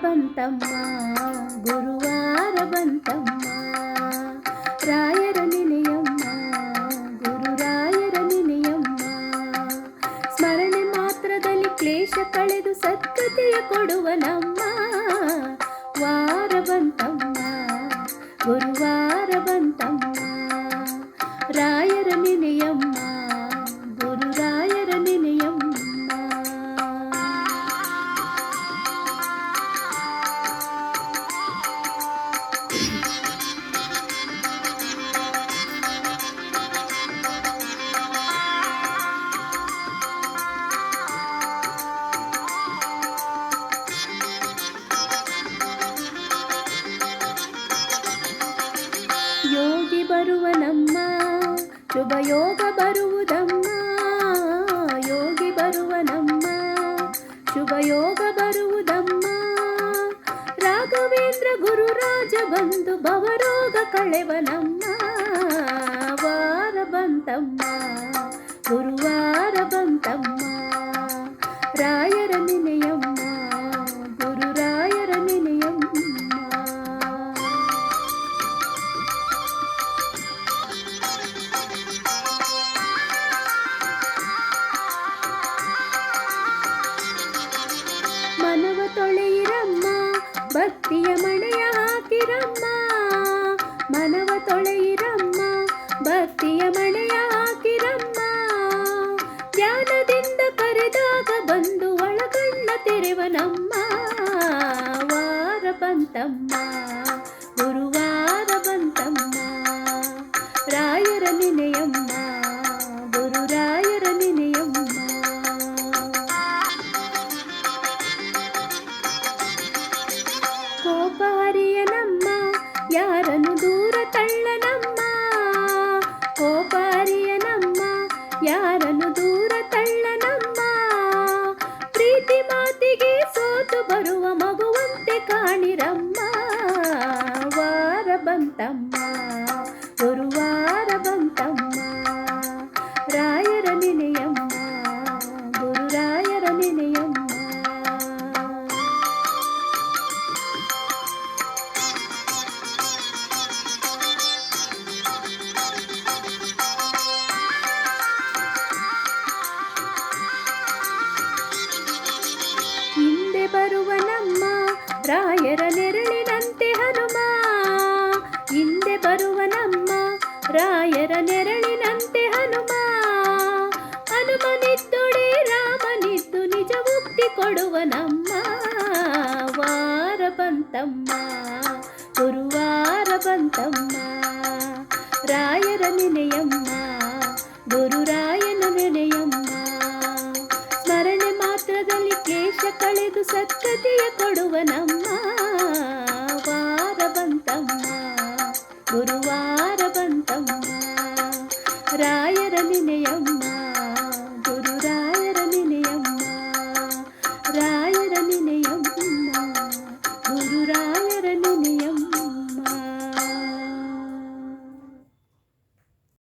ಬಂತಮ್ಮ, ಗುರುವಾರ ಬಂತಮ್ಮ. ರಾಯರ ನೆನೆಯಮ್ಮ, ಗುರುರಾಯರ ನೆನೆಯಮ್ಮ. ಸ್ಮರಣೆ ಮಾತ್ರದಲ್ಲಿ ಕ್ಲೇಶ ಕಳೆದು ಸದ್ಗತಿಯ ಕೊಡುವನಮ್ಮ. ವಾರ ಬಂತಮ್ಮ, ಗುರುವಾರ ಬಂತಮ್ಮ. ರಾಯರ ನೆನೆಯಮ್ಮ, ಗುರುರಾಯರ ನೆನೆಯಮ್ಮ. ಯೋಗಿ ಬರುವನಮ್ಮ, ಶುಭ ಯೋಗ ಬರುವುದಮ್ಮ. ಯೋಗಿ ಬರುವನಮ್ಮ, ಶುಭ ಯೋಗ ಬರುವುದಮ್ಮ. ರಾಘವೇಂದ್ರ ಗುರುರಾಜ ಬಂದು ಭವರೋಗ ಕಳೆವನಮ್ಮ. ವಾರ ಬಂತಮ್ಮ, ಗುರುವಾರ ಬಂತಮ್ಮ. ರಾಯರ ನೆನೆಯಮ್ಮ, ಗುರುರಾಯರ ನೆನೆಯಮ್ಮ. ಮನವ ತೊಳೆಯಿರಮ್ಮ, ಭಕ್ತಿಯ ಮಣೆಯ ಹಾಕಿರಮ್ಮ. ಮನವ ತೊಳೆಯಿರಮ್ಮ, ಭಕ್ತಿಯ ಮಣೆಯ ಹಾಕಿರಮ್ಮ. ಧ್ಯಾನದಿಂದ ಕರೆದಾಗ ಬಂದು ಒಳಗಣ್ಣ ತೆರೆವನಮ್ಮ. ವಾರ ಬಂತಮ್ಮ, ಗುರುವಾರ ಬಂತಮ್ಮ. ರಾಯರ ನೆನೆಯಮ್ಮ, ಗುರುರಾಯರ ನೆನೆಯಮ್ಮ. ಕೋಪ ಹರಿಯನಮ್ಮ, ಯಾರನ್ನು ದೂರ ತಳ್ಳನಮ್ಮ. ಕೋಪ ಹರಿಯನಮ್ಮ, ಯಾರನ್ನು ದೂರ ತಳ್ಳನಮ್ಮ. ಪ್ರೀತಿ ಮಾತಿಗೆ ಸೋತು ಬರುವ ಮಗುವಂತೆ ಕಾಣಿರಮ್ಮ. ವಾರ ಬಂತಮ್ಮ, ಗುರುವಾರ ಬಂತಮ್ಮ. ರಾಯರ ನೆನೆಯಮ್ಮ, ಗುರುರಾಯರ ನೆನೆಯಮ್ಮ. ಹಿಂದೆ ಬರುವನಮ್ಮ, ರಾಯರ ನೆರಳಿನಂತೆ ಹನುಮ. ಹಿಂದೆ ಬರುವನಮ್ಮ, ರಾಯರ ನೆರಳಿನಂತೆ ಹನುಮ. ಹನುಮನಿದ್ದೊಡೆ ರಾಮನಿದ್ದು ನಿಜ ಮುಕ್ತಿ ಕೊಡುವನಮ್ಮ. ವಾರ ಬಂತಮ್ಮ, ಗುರುವಾರ ಬಂತಮ್ಮ. ರಾಯರ ನೆನೆಯಮ್ಮ, ಗುರುರಾಯನ ನೆನೆಯಮ್ಮ. ಸ್ಮರಣೆ ಮಾತ್ರದಲ್ಲಿ ಕ್ಲೇಶ ಕಳೆದು ಸದ್ಗತಿಯ ಕೊಡುವನಮ್ಮ. ವಾರ ಬಂತಮ್ಮ, ಗುರುವಾರ ಬಂತಮ್ಮ. ರಾಯರ ನೆನೆಯಮ್ಮ.